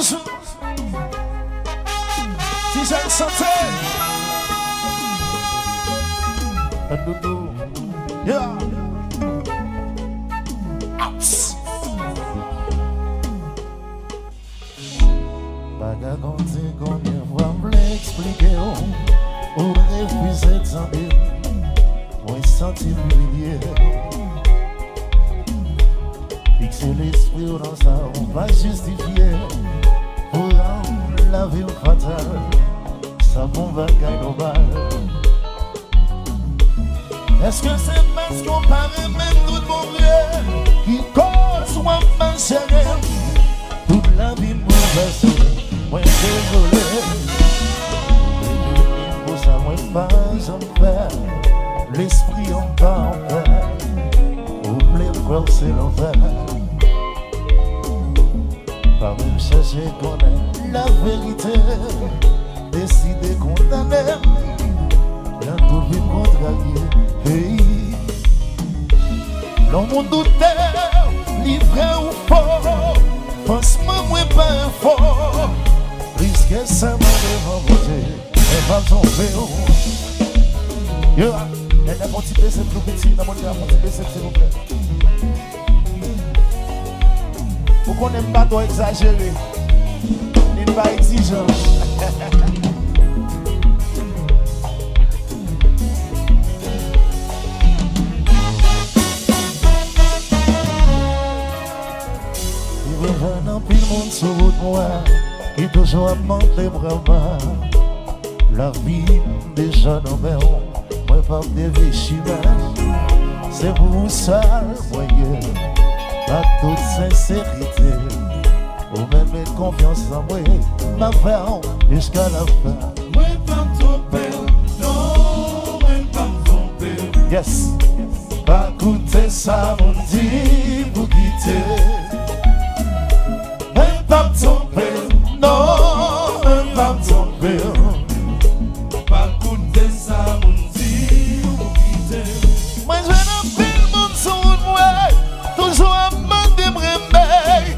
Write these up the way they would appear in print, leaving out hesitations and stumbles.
bonjour. Si j'ai une santé. Un doudou. Yeah. Oups. Bagagonte combien fois me l'expliquer. Ou refuser de s'en dire. Moi senti humilié. Fixer l'esprit dans ça, on va justifier. Pour rendre la vie fatale, ça qu'on va gagner nos balles. Est-ce que c'est parce qu'on paraît même tout mon vieux qui cause ou enfin chérie? Toute la vie mauvaise, moi désolé. Pour ça, moi pas en faire. L'esprit en pas en faire. Oublier quoi c'est l'enfer. Pas même chercher connaître la vérité. Décider condamner. Là tout vit contrarié. Hey. L'homme doutait, livré ou faux. Pense-moi moi pas un faux. Risquer ça m'a dévangé. Et pas tomber. Yo. Elle a mon petit peu, c'est tout petit, dans mon mon petit peu, s'il vous plaît. Pour qu'on n'aime pas trop exagérer, ni pas exigeant. Il revient dans pile monde sur route moi, qui toujours à monter bras. La vie des jeunes hommes. Moi pas de véchiments, c'est pour ça moyen, pas toute sincérité, ou même mettre confiance en moi, ma femme jusqu'à la fin. Moi pas tromper, non, moi pas tromper. Yes, pas coûter ça mon dit pour quitter. Moi pas tromper, non, moi pas tromper. Pas coûter ça mon toujours à demander remède.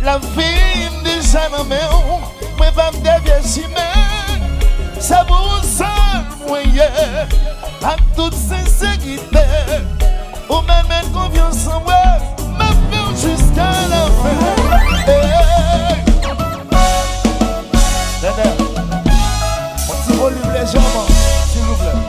La vie déjà dans mes roues, moi pas me dévier ça vous seul moyen, à toute sincérité, ou même mettre confiance en moi, ma vie jusqu'à la fin. Hey. Mon petit volume légèrement, s'il vous plaît.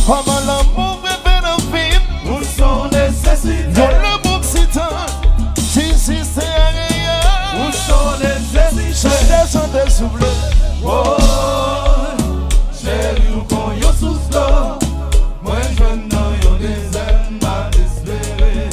Comment l'amour est fait un film. Où sont nécessités. Dans le monde c'est un. Si c'est rien. Où sont nécessités. Chantez, souffle. Oh, chérie, ou quand yo souffle. Moi je n'ai yo des ailes mal espérées.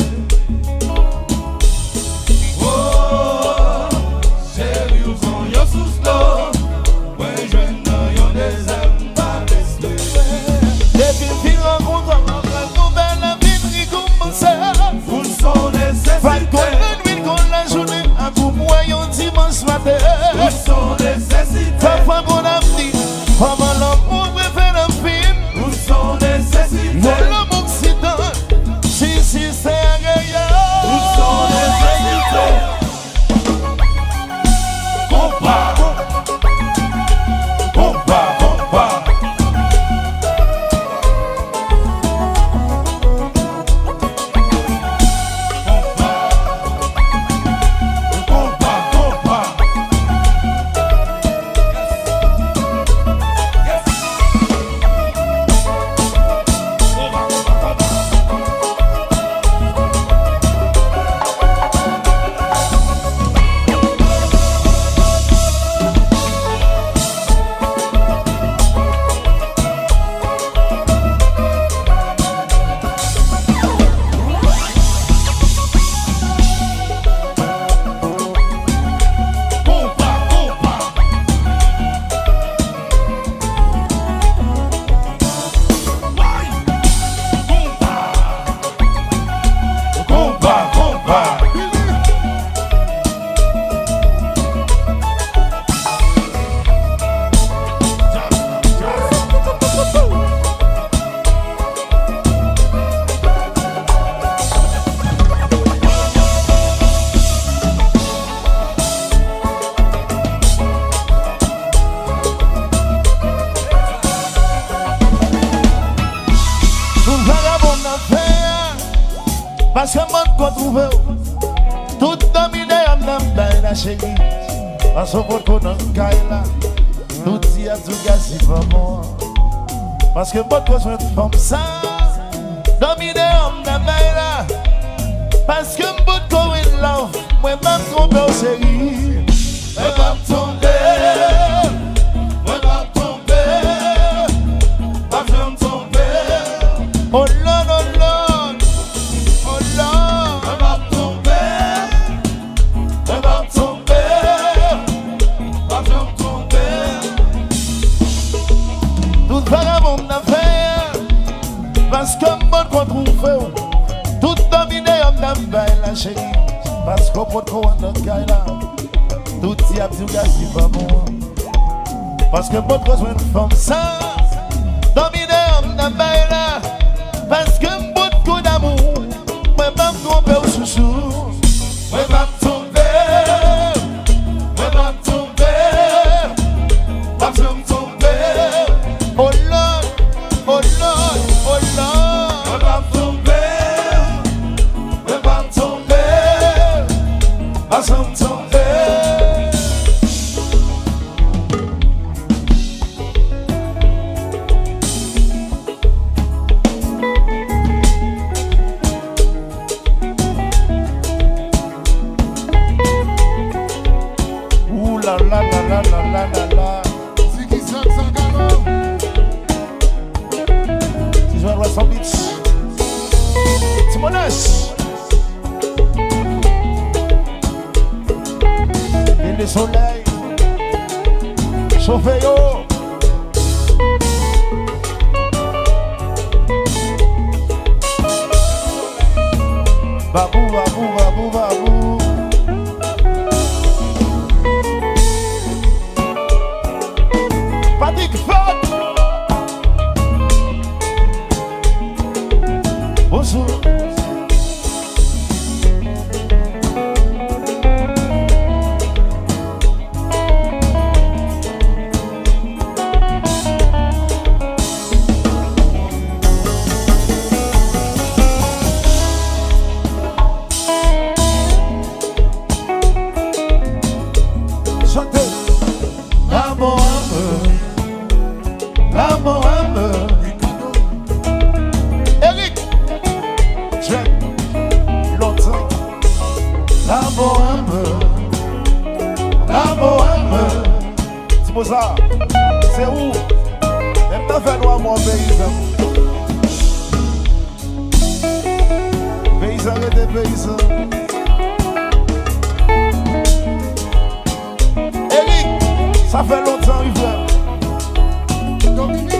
Parce que moi, qu'on trouve, tout dominé, on n'a pas la chérie. Parce qu'on peut qu'on en caille là, tout dit à tout gars, c'est pas moi. Parce que moi, qu'on soit une femme ça, dominé, on n'a pas là. Parce que moi, qu'on est love, moi, je me trompe en série. Moi, va me tomber. Moi, va me tomber. Pas je me tomber. Oh Lord, oh Lord, oh Lord. Moi, va me tomber. Moi, va me tomber. Pas je me tomber. Tout vagabond n'a fait. Parce que moi, qu'on trouve, tout dominé, on n'a pas la chérie. Parce qu'on peut qu'on en caille là. Tout y a tout gars, c'est pas moi. Parce que moi, besoin une femme ça. Dominé, on n'a pas là. Parce que moi, coup d'amour. Moi, je me trompe au chouchou. Moi, va me tomber. Moi, va me tomber. Pas je me tomber. Oh Lord, oh Lord, oh Lord. Moi, va me tomber. Moi, va me tomber. Pas je me tomber. Ouh la la la la la la la la. C'est qui ça, Zangalo? Si je vais voir son beach. C'est mon âge. Et le soleil. Chauffez yo. Babou, babou, babou, babou. Patrick Ford. Bonjour. Chantez. L'amour, l'amour, Eric, j'ai longtemps. L'amour, c'est pour ça. C'est où? Même pas fait noir mon paysan. Paysan et des paysans. Eric, ça fait longtemps, il veut. Dominique.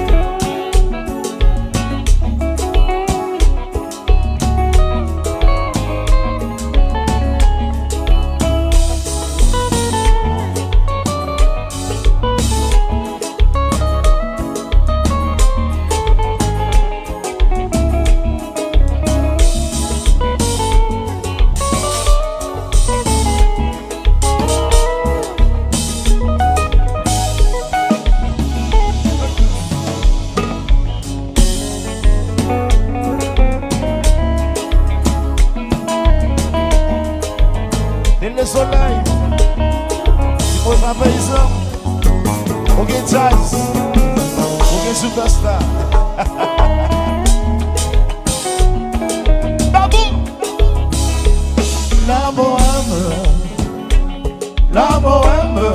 Le soleil, il faut un paysan, on gagne jazz, on gagne superstar. Babou! L'amour, l'amour, l'amour, l'amour,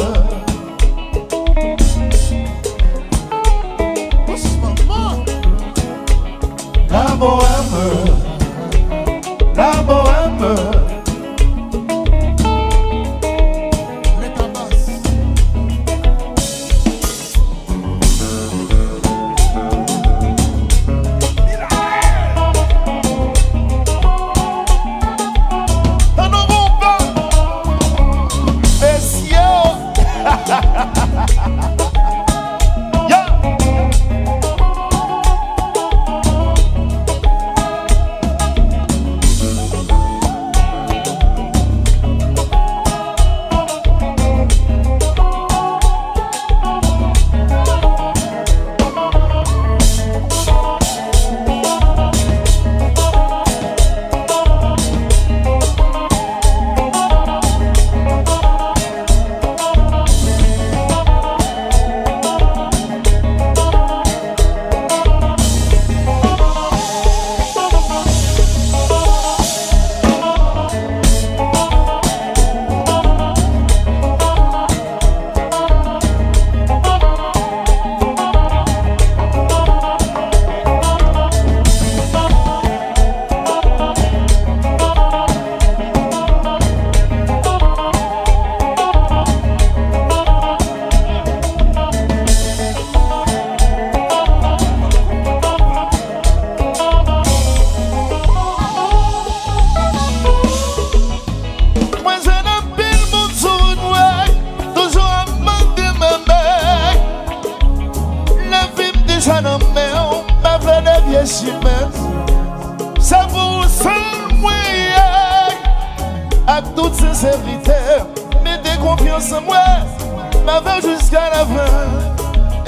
toute sincérité, mettez confiance en moi, ma vie jusqu'à la fin.